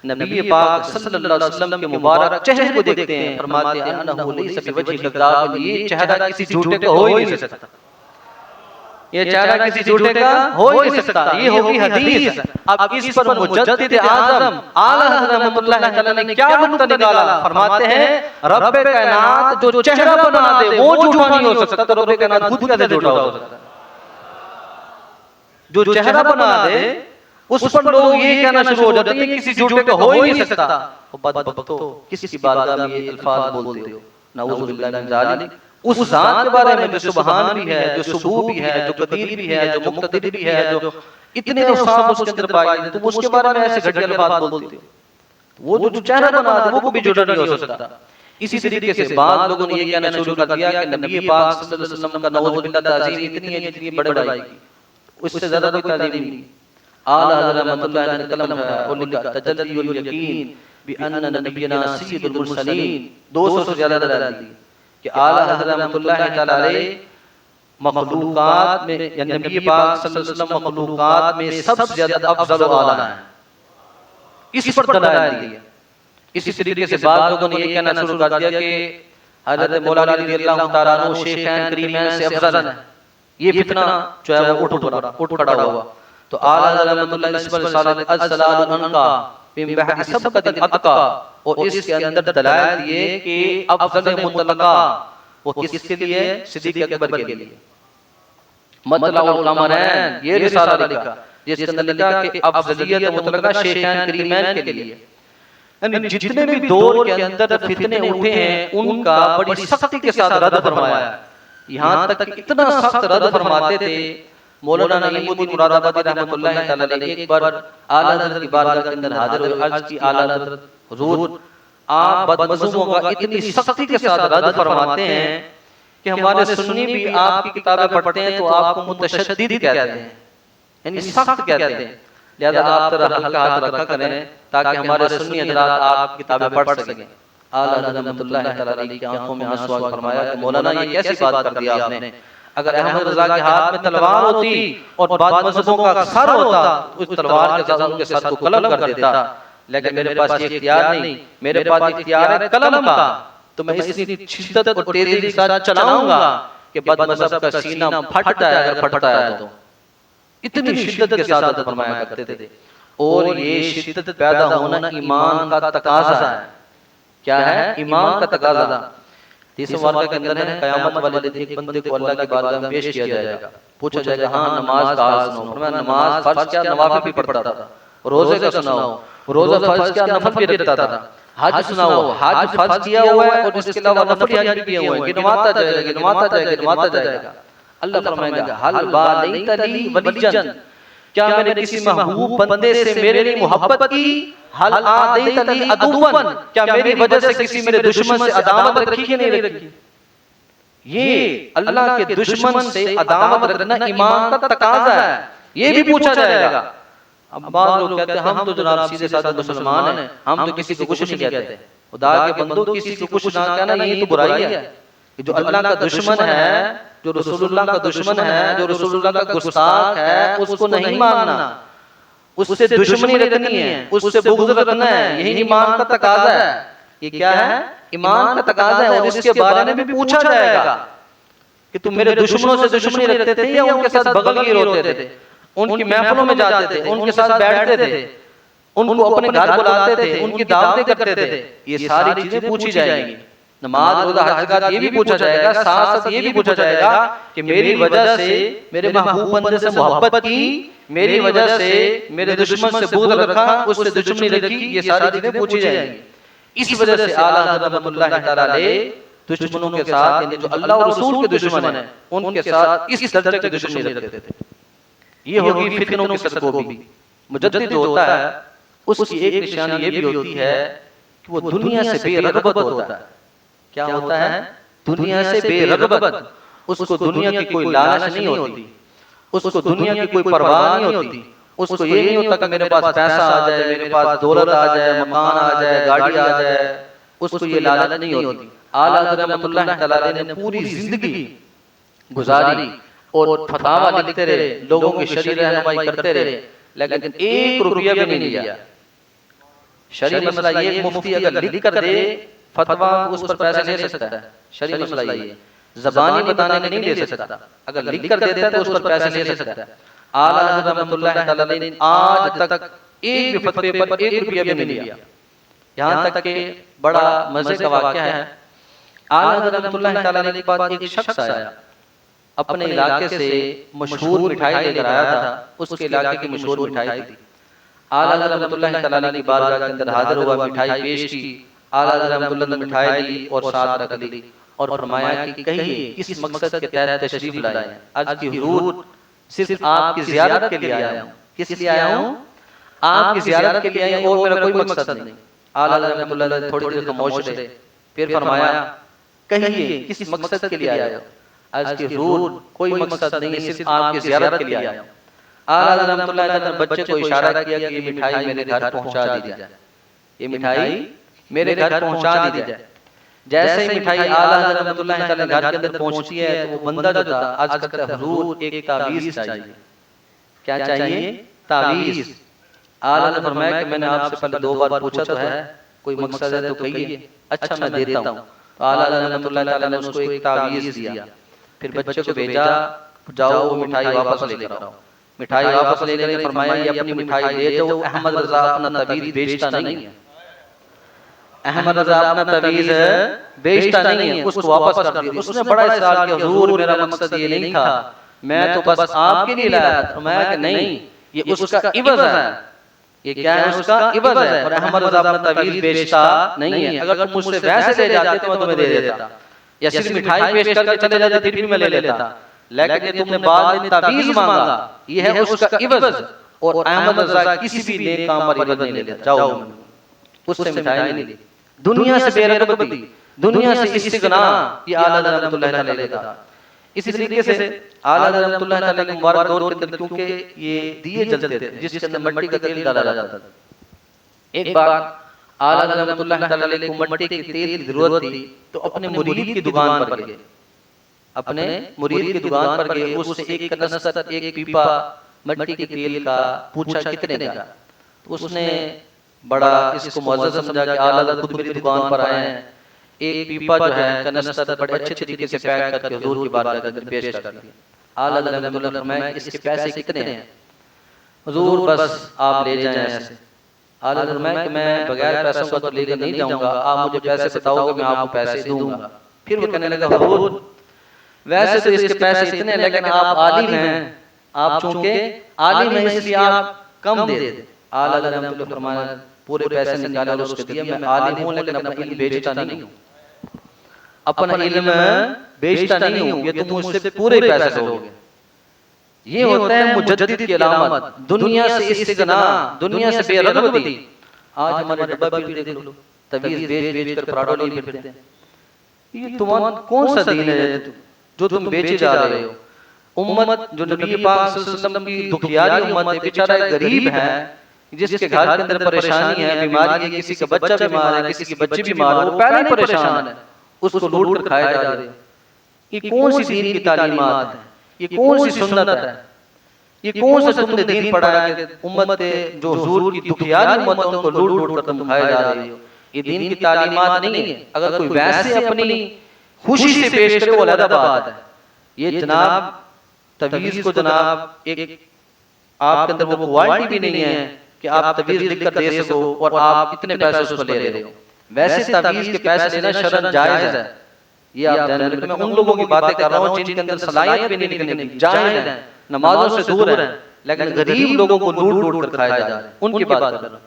नबी पाक सल्लल्लाहु अलैहि वसल्लम के मुबारक चेहरे को देखते हैं, फरमाते हैं अन्नहु लैसा बिवजहि कज़्ज़ाब, ये चेहरा किसी झूठे का हो ही नहीं सकता, ये चेहरा किसी झूठे का हो ही नहीं सकता, ये होगी हदीस। अब इस पर मुजद्दिद आज़म आला हज़रत रहमतुल्लाह तआला ने क्या नुक्ता निकाला, फरमाते हैं रब्बे कायनात जो चेहरा बना दे वो झूठा नहीं हो सकता, तो रब्बे कायनात खुद कैसे झूठा हो सकता है? जो चेहरा बना दे उस पर लोग ये कहना शुरू हो जाते हैं किसी झूठे का हो ही नहीं सकता। बदबख्तो, किसकी बारगाह में ये अल्फाज बोलते हो, नऊज़ु बिल्लाहि मिन ज़ालिक। उस जात के बारे में जो सुबहान भी है, जो सुबू भी है, जो कदीर भी है, जो मुक्तदिर भी है, जो इतने औसाफ उसके अंदर पाए जाते, तुम उसके बारे में ऐसे घटिया बात बोलते हो। वो जो चेहरा बना दे वो कभी झूठा नहीं हो सकता। इसी तरीके से बाद लोगों ने ये कहना शुरू कर दिया कि नबी पाक सल्लल्लाहु अलैहि वसल्लम का नऊज़ु बिल्लाह ताज़ीम इतनी है जितनी बड़े भाई की, उससे ज्यादा कोई ताज़ीम नहीं। आला हज़रत रहमतुल्लाह अलैहि ने कलम है और लिखा तजल्लीउल यकीन बि अन्न नबियना सय्यिदुल मुरसलीन, 200 से ज्यादा दलाल दी कि आला हज़रत रहमतुल्लाह तआला अलैहि मखलूकात में, यानी नबी पाक सल्लल्लाहु अलैहि वसल्लम मखलूकात में सबसे ज्यादा अफजल व आला है, इस पर दलाल दी है। इसी तरीके से बाद लोगों ने ये कहना शुरू कर दिया कि हज़रत मौलाना रज़ियल्लाहु तआला अन्हु शेखैन करीमैन से अफजल है। ये फितना जो है वो उठ खड़ा हुआ। तो आला हज़रत रहमतुल्लाह इस पर अस्सलातु अनका मिन बहरि सबक़तिल अतका, और इसके अंदर दलाइल दिए कि अफजल मुतलका वो किसके लिए, सिद्दीक़ अकबर के लिए। मतलउल कमरैन ये रिसाला लिखा जिसके अंदर लिखा कि अफजलियत मुतलका शेखैन करीमैन के लिए। यानी जितने भी दौर के अंदर फितने उठे हैं उनका बड़ी सख्ती के साथ रद्द फरमाया। यहाँ तक कि इतना सख्त रद्द फरमाते थे मौलाना नईमुद्दीन मुरादाबादी रहमतुल्लाह तआला अलैहि एक बार आला हज़रत की बारगाह के अंदर हाजिर हुए, अर्ज की आला हज़रत हुजूर आप बदमज़हूबों का इतनी सख्ती के साथ रद्द फरमाते हैं कि हमारे सुन्नी भी आपकी किताबें पढ़ते हैं तो आपको मुतशद्दिद कहते हैं, यानी सख्त कहते हैं, लिहाजा आप तरह हल्का हाथ रखा करें ताकि हमारे सुन्नी हज़रात आपकी किताबें पढ़ सकें। आला हज़रत रहमतुल्लाह तआला अलैहि की आंखों में आंसू आ फरमाया कि मौलाना ये कैसी बात कर दी आपने, अगर अहमद रज़ा के हाथ में तलवार होती और बाद मज़हबों का सर होता तो उस तलवार के साथ उनके सर को कलम कर देता, लेकिन मेरे पास ये इख्तियार नहीं, मेरे पास इख्तियार है कलम का, तो मैं इतनी शिद्दत और तेजी के साथ चलाऊंगा कि बद मज़हब का सीना फटता है, अगर फटता है तो। इतनी शिद्दत के साथ फरमाया करते थे। और ये शिद्दत पैदा होना ईमान का तकाजा है। क्या है? ईमान का तकाजा। तीसरे वाक़े के अंदर है क़यामत वाले दिन एक बंदे को अल्लाह की बारगाह में पेश किया जाएगा, पूछा जाएगा हाँ नमाज का हाल सुनाओ, मैं नमाज फर्ज क्या नवाफिल भी पढ़ता था, रोजे का सुनाओ, रोजा फर्ज क्या नफल भी रखता था, हज सुनाओ, हज फर्ज किया हुआ है और इसके अलावा नफल हज भी किए हुए हैं, गिनवाता जाएगा गिनवाता जाएगा गिनवाता जाएगा। अल्लाह फरमाएगा हल बालैत ली वलिजन, क्या मैंने किसी महबूब बंदे से मेरे लिए मोहब्बत की, हल आदैत ली अदुवन, क्या मेरी वजह से किसी मेरे दुश्मन से अदावत रखी कि नहीं रखी। ये अल्लाह के दुश्मन से अदावत रखना ईमान का तकाजा है, ये भी पूछा जाएगा। अब बाद लोग कहते हैं हम तो जनाब सीधे साधे मुसलमान हैं, हम तो किसी को कुछ नहीं कहते, खुदा के बंदो किसी को कुछ ना कहना ये तो बुराई है। जो अल्लाह का दुश्मन है, जो रसूलुल्लाह का दुश्मन है, जो रसूलुल्लाह का गुस्ताख है, उसको नहीं मानना, उससे दुश्मनी रखनी है, उससे बुग़्ज़ रखना है, यही ईमान का तकाजा है। ये क्या है? ईमान का तकाजा है। और इसके बारे में भी पूछा जाएगा कि तुम मेरे दुश्मनों से दुश्मनी रखते थे या उनके साथ बगलगी होते थे, उनकी महफिलों में जाते थे, उनके साथ बैठते थे, उनको अपने घर बुलाते थे, उनकी दावतें करते थे, ये सारी चीजें पूछी जाएंगी। नमाज रोजा हज ज़कात ये भी पूछा जाएगा, साथ साथ ये भी पूछा जाएगा कि मेरी वजह से मेरे महबूब बंदे से मोहब्बत की, मेरी वजह से मेरे दुश्मन से बुग़्ज़ रखा, उससे दुश्मनी रखी, ये सारी चीजें पूछी जाएंगी। इस वजह से आला हज़रत रहमतुल्लाह तआला अलैहि दुश्मनों के साथ, यानी जो अल्लाह और रसूल के दुश्मन है उनके साथ इस दर्जे की दुश्मनी रखते थे। ये होगी फितनों की सरकोबी। मुजद्दिद होता है उसकी एक निशानी ये भी होती है कि वो दुनिया से बेरग़बत होता है। क्या होता है? दुनिया से बेरगबत, उसको दुनिया की कोई लालच नहीं होती, उसको दुनिया की कोई परवाह नहीं होती, उसको ये नहीं होता कि मेरे पास पैसा आ जाए, मेरे पास दौलत आ जाए, मकान आ जाए, गाड़ी आ जाए, उसको ये लालच नहीं होती। आला हज़रत रहमतुल्लाह तआला अलैह ने पूरी जिंदगी गुजारी और फतवा लिखते रहे, लोगों की शरई रहनुमाई करते रहे, लेकिन 1 रुपया भी नहीं लिया। शरई मसला ये, मुफ्ती अगर लिख कर दे फतवा तो उस पर पैसे ले सकता है। शरई मसला ये ज़बानी बताने में नहीं ले सकता, अगर लिख कर देता है तो उस पर पैसे ले सकता है। आला हज़रत रहमतुल्लाह तआला अलैह ने आज तक एक भी फतवे पर 1 रुपया भी नहीं लिया। यहाँ तक कि बड़ा मजे का वाक़या है, आला हज़रत रहमतुल्लाह तआला अलैह के बाद एक शख्स आया, अपने इलाके से मशहूर मिठाई लेकर आया था, उसके इलाके की मशहूर मिठाई थी। आला हज़रत रहमतुल्लाह तआला अलैह की बारगाह के अंदर हाजिर हुआ, मिठाई पेश की। आला हज़रत रहमतुल्लाह ने मिठाई ली और साथ रख ली और फरमाया कि कहिए किस मकसद के तहत तशरीफ लाए हैं। आज की हुजूर सिर्फ आपकी ज़ियारत के लिए आया हूँ। किस लिए आया हूँ? आपकी ज़ियारत के लिए आया हूँ और मेरा कोई मकसद नहीं। आला हज़रत रहमतुल्लाह ने थोड़ी देर खामोश रहे, फिर फरमाया कहिए किस मकसद के लिए आया हो? आज की हुजूर कोई मकसद नहीं, सिर्फ आपकी ज़ियारत के लिए आया हूँ। आला हज़रत रहमतुल्लाह ने बच्चे को इशारा किया कि ये मिठाई मेरे घर पहुंचा दी जाए, ये मिठाई मेरे घर पहुंचा दी जाए। जैसे ही मिठाई आला हज़रत रहमतुल्लाह तआला घर के अंदर पहुंचती है तो वो बंदा जो था आज कहता है हुजूर एक तावीज़ चाहिए। क्या चाहिए? तावीज़। आला ने फरमाया कि मैंने आपसे पहले 2 बार पूछा तो है, कोई मकसद है तो कहिए। अच्छा मैं देता हूँ। तो आला रहमतुल्लाह तआला ने उसको एक तावीज़ दिया, फिर बच्चे को भेजा जाओ वो मिठाई वापस लेकर आओ। मिठाई वापस लेकर फरमाया ये अपनी मिठाई दे दो, अहमद रज़ा अपना तावीज़ बेचता नहीं है, अहमद रज़ा अपना तावीज़ बेचता नहीं है, उसको वापस कर दिया। उसने बड़ा इसरार किया हुजूर मेरा मकसद ये नहीं था, मैं तो बस आपके लिए लाया था। फरमाया कि नहीं ये उसका इवज़ है, ये क्या है? उसका इवज़ है, और अहमद रज़ा अपना तावीज़ बेचता नहीं है। अगर तुम मुझसे वैसे ले जाते तो मैं तुम्हें दे देता, या सिर्फ मिठाई पेश करके चले जाते फिर भी मैं ले लेता, लेकिन ये तुमने बाद में तावीज़ मांगा, ये है उसका इवज़। और अहमद रज़ा किसी भी नेक काम पर इवज़ नहीं लेता। जाओ उससे मिठाई नहीं ली। दुनिया से बेरगबती, दुनिया से इस्तिग़ना, ये आला रहमतुल्लाह तआला का। इसी तरीके से आला रहमतुल्लाह तआला के मुबारक दौर के अंदर क्योंकि ये दिए जलते थे जिसके अंदर मिट्टी का तेल डाला जाता था। एक बार आला रहमतुल्लाह तआला को मिट्टी के तेल की जरूरत थी तो अपने मुरीद की दुकान पर गए, अपने मुरीद की दुकान पर गए, उससे एक कनस्तर एक पीपा मिट्टी के तेल का पूछा कितने का? तो उसने बड़ा इसको मुअज़्ज़ज़ समझा कि आला खुद मेरी दुकान पर आए हैं, एक पीपा जो है कनस्तर बड़े अच्छे तरीके से पैक करके हुजूर की बारगाह के अंदर पेश कर दिया। आला रहमतुल्लाह ने फरमाया इसके पैसे कितने हैं? हुजूर बस आप ले जाएं ऐसे। आला ने फरमाया कि मैं बगैर पैसों का तो लेकर नहीं जाऊंगा, आप मुझे पैसे बताओगे मैं आपको पैसे दूंगा। फिर वो कहने लगा हुजूर वैसे तो इसके पैसे इतने, लेकिन आप आलिम हैं, आप चूंकि आलिम हैं इसलिए आप कम दे दे। आला रहमतुल्लाह ने फरमाया पूरे पैसे निकाले और उसको दिया, मैं आलिम हूं लेकिन अपना इल्म बेचता नहीं हूं, अपना इल्म बेचता नहीं हूं, ये तुम मुझसे पूरे पैसे लोगे। ये होता है मुजद्दिद की अलामत, दुनिया से इस्तिग़ना, दुनिया से बेरगबती। आज हमारे डब्बा भी देख लो, तवीज़ बेच बेच कर पराठो लिए फिरते हैं। ये तुम्हारा कौन सा दीन है जो तुम बेचे जा रहे हो? उम्मत जो नबी पाक सल्लल्लाहु अलैहि वसल्लम की दुखियारी उम्मत है, बेचारा एक गरीब है जिसके घर के अंदर परेशानी है, बीमारी है, किसी का बच्चा बीमार है, किसी की बच्ची बीमार है, वो पहले ही परेशान है, उसको लूट कर खाए जा रहे हैं। ये कौन सी दीन की तालीमात है? ये कौन सी सुन्नत है? ये कौन सा तुमने दीन पढ़ाया कि उम्मत जो हुजूर की दुखियारी उम्मत है उनको लूट लूट कर तुम खाए जा रहे हो? ये दीन की तालीमात नहीं है। अगर कोई वैसे अपनी खुशी से पेश करे वो अलग बात है। ये जनाब तवीज़ को जनाब एक आपके अंदर वो क्वालिटी भी नहीं है कि आप तवीज़ लिख कर दे सको और आप इतने पैसे उसको ले रहे हो। वैसे तवीज़ के पैसे लेना शरअन जायज़ है, ये आप ध्यान रखें। मैं उन लोगों की बातें कर रहा हूँ जिनके अंदर सलाहियत भी नहीं निकलने की, जाहिल हैं, नमाजों से दूर हैं, लेकिन गरीब लोगों को लूट लूट कर खाया जा रहा है, उनकी बात कर रहा हूँ।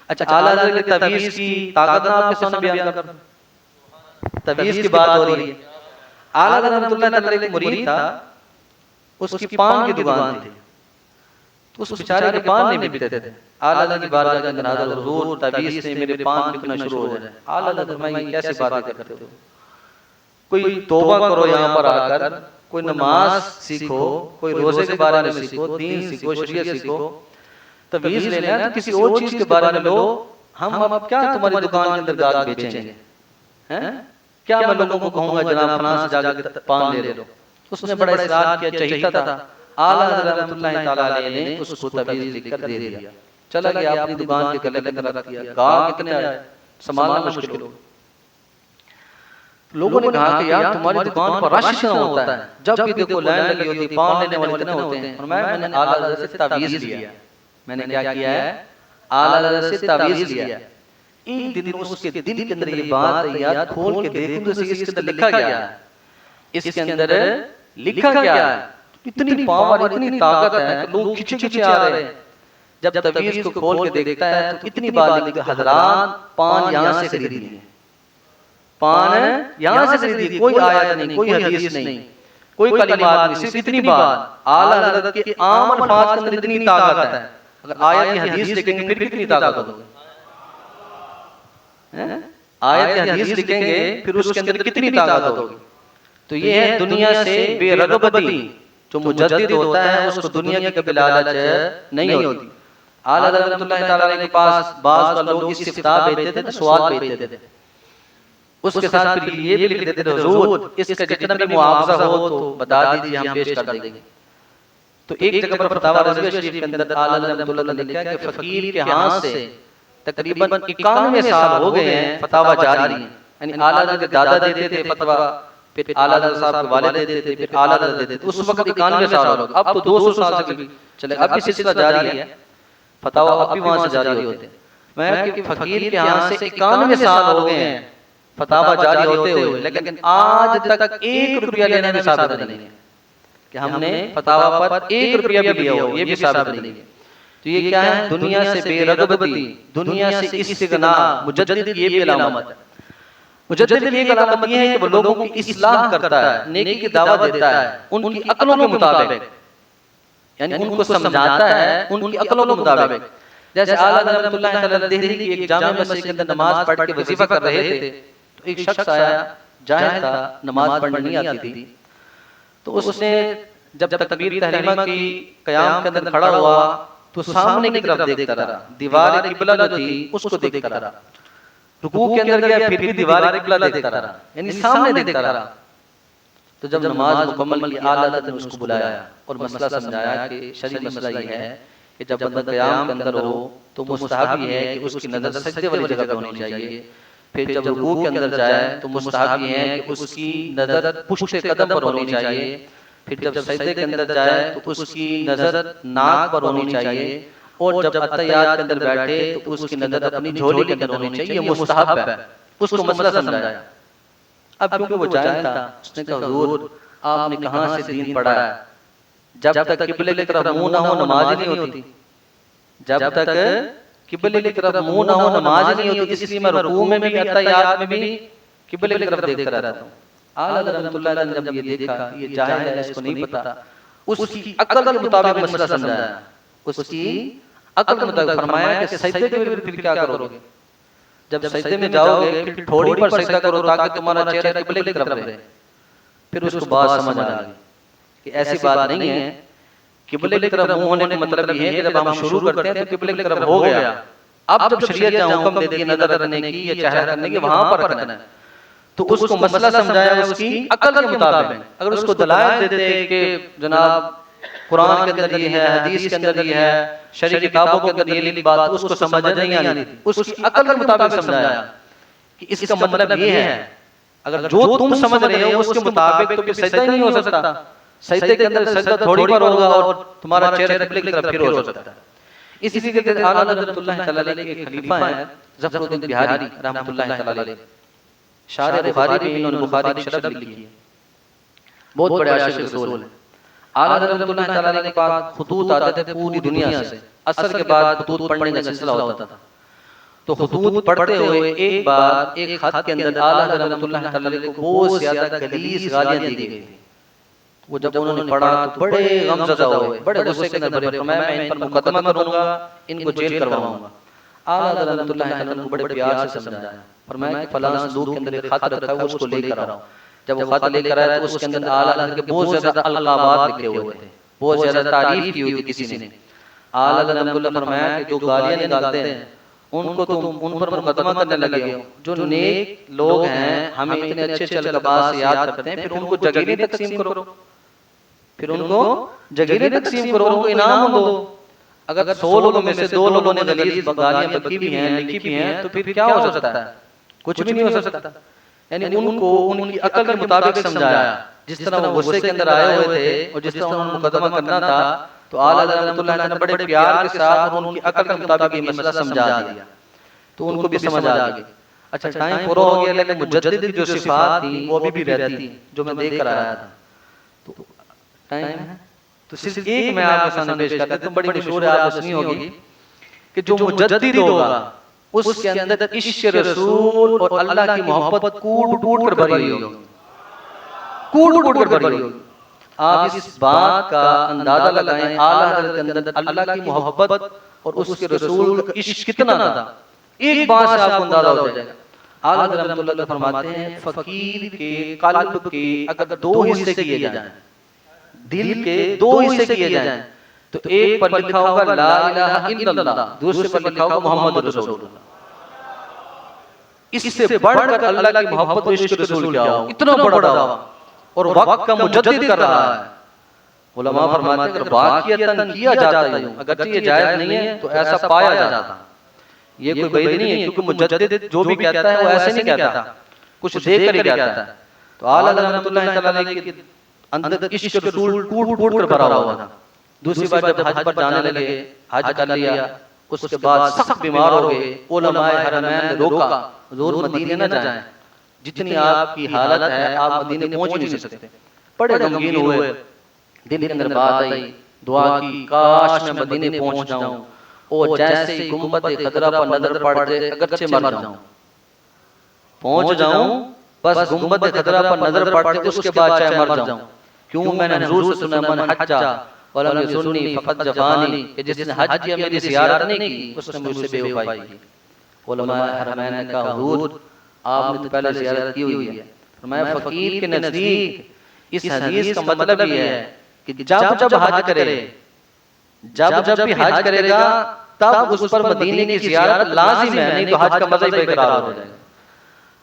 अच्छा आला हज़रत की तवीज़ की ताकत ना आपके सामने बयान कर, तवीज़ की बात हो रही है। आला हज़रत रहमतुल्लाह अलैह एक मुरीद था, उसकी पान की दुकान थी, तो उस बेचारे के पान नहीं बिकते थे। आला की बारगाह के अंदर हाज़िर हुजूर तवीज़ से मेरे पान बिकना शुरू हो जाए। आला ने फरमाया कैसी बातें करते हो? कोई तौबा करो यहाँ पर आकर, कोई नमाज सीखो, कोई रोजे के बारे में सीखो, दीन सीखो, शरीयत सीखो, तवीज लेना है तो किसी और चीज के बारे में लो। हम अब क्या तुम्हारी दुकान के अंदर गाहक बेचेंगे, हैं? क्या मैं लोगों को कहूंगा जनाब फलां से जाकर पान ले लो। उसने बड़ा इसरार किया, चाहिए था, आला हज़रत रहमतुल्लाह ताला अलैह ने उसको तवीज लिखकर दे दिया। चला गया अपनी दुकान के गले के अंदर रख दिया। गाहक कितने आए, संभालना मुश्किल हो। लोगों ने कहा कि यार तुम्हारी दुकान पर रश इतना होता है, जब भी देखो लाइन लगी होती है, पान लेने वाले इतने होते हैं। और मैंने आला हज़रत से तावीज़ लिया। मैंने क्या किया है, आला हज़रत से तावीज़ लिया। एक दिन उसके दिल के अंदर ये बात आई, यार खोल के देखूं तो इसके अंदर लिखा क्या है, इसके अंदर लिखा क्या है। इतनी पावर, इतनी ताकत है कि लोग खिंचे खिंचे आ रहे हैं। जब तवीज़ को खोल के देखता है तो इतनी बात लिखी, हज़रात पान यहाँ से खरीदिए, पान यहाँ से खरीदिए, कोई आयत नहीं, कोई हदीस नहीं, कोई कलिमात नहीं, सिर्फ इतनी बात। आला हज़रत के आम अल्फाज के अंदर इतनी ताकत है। अगर आयत या हदीस लिखेंगे फिर कितनी ताकत होगी, आयत या हदीस लिखेंगे फिर उसके अंदर कितनी ताकत होगी। तो ये है दुनिया से बेरगबती। जो मुजद्दिद होता है उसको दुनिया की कभी लालच नहीं होती। आला हज़रत रहमतुल्लाह ताला अलैह के पास बाज़ का लोग इस्तिफ्ता भेजते थे, सवाल भेजते थे, उसके साथ फिर ये भी लिख देते थे, हुजूर इसका जितना भी मुआवजा हो तो बता दीजिए, हम पेश कर देंगे। तो एक जगह पर फतावा रज़विया शरीफ के अंदर आला हज़रत रहमतुल्लाह ने लिखा कि फकीर के हाथ से तकरीबन 91 साल हो गए हैं फतावा जारी है। यानी आला हज़रत के दादा देते थे फतवा, फिर आला हज़रत साहब के वालिद देते थे, फिर आला हज़रत देते थे। उस वक्त 91 साल हो गए, अब तो 200 साल से भी चले, अब भी सिलसिला जारी है, फतावा अब भी वहां से जारी होते हैं। मैं कि फकीर के हाथ से 91 साल हो गए हैं फतावा जारी होते हुए, लेकिन आज तक 1 रुपया लेना भी साबित नहीं है कि हमने फतावा पर 1 रुपया भी लिया हो, ये भी साबित नहीं है। तो ये क्या है, दुनिया से बेरगबती, दुनिया से इस्तिगना। मुजद्दिद ये भी अलामत है। मुजद्दिद की एक अलामत ये है कि वो लोगों की इस्लाह करता है, नेकी की दावत देता है उनकी अक्लों के मुताबिक, यानी उनको समझाता है उनकी अक्लों के मुताबिक। जैसे आला हज़रत रहमतुल्लाह ताला अलैह दिल्ली की एक जामे मस्जिद के अंदर नमाज पढ़ के वजीफा कर रहे थे, तो एक शख्स आया, जाहिल था, नमाज पढ़नी नहीं आती थी। तो उसने जब तकबीर तहरीमा की क़याम के अंदर खड़ा हुआ तो सामने की तरफ देखता रहा, दीवार किबला जो थी उसको देखता रहा। रुकू के अंदर गया, फिर भी दीवार किबला देखता रहा, यानी सामने देखता रहा। तो जब नमाज मुकम्मल की आला हज़रत ने उसको बुलाया और मसला समझाया कि शरीय मसला ये है कि जब बंदा क़याम के अंदर हो तो मुस्तहब ये है कि उसकी नज़र सजदे वाली जगह पे होनी चाहिए। फिर जब रुकू के अंदर जाए तो मुस्तहब ये है कि उसकी नज़र पुश्त कदम पर होनी चाहिए। फिर जब सजदे के अंदर जाए तो उसकी नज़र नाक पर होनी चाहिए। और जब अत्तहियात के अंदर बैठे तो उसकी नज़र अपनी झोली के अंदर होनी चाहिए, ये मुस्तहब है। उसको मसला समझाया। अब क्योंकि वो जाहिल था, उसने कहा हुजूर आपने कहाँ से दीन पढ़ा है, जब तक किबले की तरफ मुंह ना हो नमाज नहीं होती, जब तक किबले की तरफ मुंह ना हो नमाज नहीं होती। इसलिए मैं रुकू में भी अत्तहियात में भी किबले की तरफ देखता रहता हूँ। आला हज़रत रहमतुल्लाह अलैह ने जब ये देखा ये जाहिल है, इसको नहीं पता, उसकी अक्ल के मुताबिक मसला समझाया। उसकी अक्ल के मुताबिक फरमाया कि सजदे में फिर क्या करोगे, जब सजदे में जाओगे फिर थोड़ी पर सजदा करो ताकि तुम्हारा चेहरा किबले की तरफ रहे। फिर उसको बात समझ आ गई कि ऐसी बात नहीं है, किबले की तरफ मुंह होने का मतलब ये है कि जब हम शुरू करते हैं तो किबले की तरफ हो गया। अब जब शरीयत ने हुक्म दे दिया नजर रखने की या चेहरा रखने की, वहां पर रखना है। तो उसको मसला समझाया उसकी अकल के मुताबिक। अगर उसको दलाइल देते कि जनाब कुरान के अंदर ये है, हदीस के अंदर ये है, शरीय किताबों के अंदर ये लिखी बात, उसको समझ नहीं आती थी। उसकी अकल के मुताबिक समझाया कि इसका मतलब ये है, अगर जो तुम समझ रहे हो उसके मुताबिक तो फिर सजदा ही नहीं हो सकता। सजदे के अंदर सजदा थोड़ी पर होगा और तुम्हारा चेहरा किबले की तरफ फिर हो सकता है। इसी के आला हज़रत रहमतुल्लाह ताला अलैह के खलीफा हैं ज़फ़रुद्दीन बिहारी रहमतुल्लाह ताला अलैह, शार बुखारी में इन्होंने बुखारी की शरह लिखी है, बहुत बड़े आशिक़ रसूल हैं। आला हज़रत रहमतुल्लाह ताला अलैह के पास खुतूत आते थे पूरी दुनिया से। असर के बाद खुतूत पढ़ने का सिलसिला होता था। तो खुतूत पढ़ते हुए एक बार एक खत के अंदर आला हज़रत रहमतुल्लाह ताला अलैह को बहुत ज्यादा गलीज़ गालियां दी गई थी। वो जब उन्होंने पढ़ा तो बड़े गमज़दा हुए, बड़े गुस्से के अंदर भरे, फरमाया मैं इन पर मुकदमा करूंगा, इनको जेल करवाऊंगा। आला हज़रत रहमतुल्लाह ताला अलैह को बड़े प्यार से समझाया, फरमाया कि फलां संदूक के अंदर एक खत रखा है उसको लेकर आओ। जब वो खत लेकर आया तो उसके अंदर आला हज़रत के बहुत ज़्यादा अलक़ाबात लिखे हुए थे, बहुत ज़्यादा तारीफ की हुई थी किसी ने। आला हज़रत रहमतुल्लाह फरमाया कि जो गालियाँ निकालते हैं उनको तुम उन पर मुकदमा करने लगे हो। जो नेक लोग हैं, हमें इतने अच्छे अच्छे अल्काबात से याद करते हैं, फिर उनको जगीरें तकसीम करो, फिर उनको जगीरें तकसीम करो, उनको इनाम दो। अगर 100 लोगों में से 2 लोगों ने गलीज़ गालियाँ बकी भी हैं, लिखी भी हैं, तो फिर क्या हो सकता है? कुछ भी नहीं हो सकता। यानी उनको उनकी अकल के मुताबिक समझाया, जिस तरह वो गुस्से के अंदर आए हुए थे और जिस तरह उन्होंने मुकदमा करना था, तो आला हज़रत रहमतुल्लाह अलैह ने बड़े प्यार के साथ और उनकी अकल के मुताबिक ये मसला समझा दिया, तो उनको भी समझ आ गई। अच्छा, टाइम पूरा हो गया, लेकिन मुजद्दिद की जो सिफात थी वो अभी भी रहती थी, जो मैं देख कर आया था। तो टाइम है तो सिर्फ एक मैं आपके सामने पेश कर देता हूं, बड़ी मशहूर है, आपने सुनी होगी कि जो मुजद्दिद होगा उसके अंदर इश्क रसूल और अल्लाह की मोहब्बत कूट कूट कर भरी होगी, कूट कूट कर भरी होगी। आप इस बात का अंदाजा लगाएं, आला हज़रत के अंदर अल्लाह की मोहब्बत और उसके रसूल का इश्क कितना था, एक बात से आपको अंदाजा हो जाएगा। आला हज़रत रहमतुल्लाह फरमाते हैं, फकीर के कल्ब के अगर 2 हिस्से किए जाएं, दिल के 2 हिस्से किए जाएं, तो एक पर लिखा होगा ला इलाहा इल्लल्लाह, दूसरे पर लिखा होगा मोहम्मद रसूलुल्लाह। इससे बढ़कर अल्लाह की मोहब्बत और इश्क रसूल क्या हो, इतना बड़ा दावा, और वक्त का मुजद्दिद कर रहा है। उलमा फरमाते हैं अगर वाक़ियतन किया जाता है, अगर ये जायज़ नहीं है तो ऐसा पाया जाता, ये कोई बैद नहीं है, क्योंकि मुजद्दिद जो भी कहता है वो ऐसे नहीं कहता, कुछ देख कर ही कहता है। तो आला रहमतुल्लाह तआला के अंदर इश्क रसूल टूट टूट कर भरा हुआ था। दूसरी बार जब हज पर जाने लगे, हज कर लिया, उसके बाद सख्त बीमार हो गए, उलमाए हरमैन ने रोका, हुजूर मदीने न जाएं, जितनी आपकी हालत है आप मदीने पहुंच नहीं सकते। बड़े गमगीन हुए, दिल के अंदर बात आई, दुआ की काश मैं मदीने पहुंच जाऊं और जैसे ही गुंबद खदरा पर नजर पड़ जाए अगरचे मर जाऊं, पहुंच जाऊं, बस गुंबद खदरा पर नजर पड़ जाए उसके बाद चाहे मर जाऊं। क्यों? मैंने हुजूर से सुना मन हज्जा वलम यसुन्नी फक़द जफ़ानी, कि जिसने हज किया मेरी ज़ियारत नहीं की उसने मुझसे बेवफाई की। उलमाए हरमैन ने कहा हुजूर आपने तो पहले ज़ियारत की हुई है। फरमाया फकीर के नज़दीक इस हदीस का मतलब ये है कि जब जब हज करे, जब जब भी हज करेगा तब उस पर मदीने की ज़ियारत लाज़िम है, नहीं तो हज का मज़ा ही बेकरार हो जाएगा,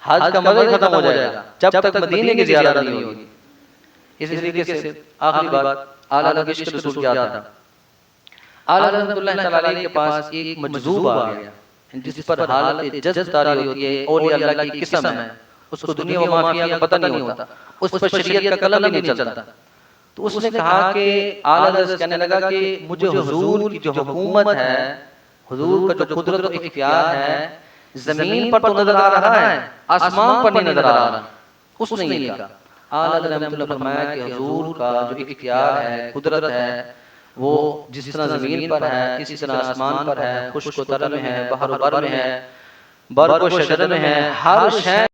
हज का मज़ा ही खत्म हो जाएगा जब तक मदीने की ज़ियारत नहीं होगी। इसी तरीके से आखिरी बात, आला के इश्क रसूल क्या था। आला रहमतुल्लाह तआला के पास एक मजज़ूब आ गया, जिस पर हालत जज़्ब तारी होती है, औलिया अल्लाह की किस्म है, उसको दुनिया व माफिया का पता नहीं होता, उस पर शरीयत का कलम ही नहीं चलता। तो उसने कहा कि आला हज़रत कहने लगा कि मुझे हुजूर की जो हुकूमत है, हुजूर का जो कुदरत और इख्तियार है, जमीन पर तो नजर आ रहा है, आसमान पर नहीं नजर आ रहा। उसने ये कहा। आला हज़रत रहमतुल्लाह फरमाया कि हुजूर का जो इख्तियार है, कुदरत है, वो जिस तरह जमीन पर है इसी तरह आसमान पर है, खुश्क व तर में है, बहर व बर में है, बर्क व शजर में है, हर शय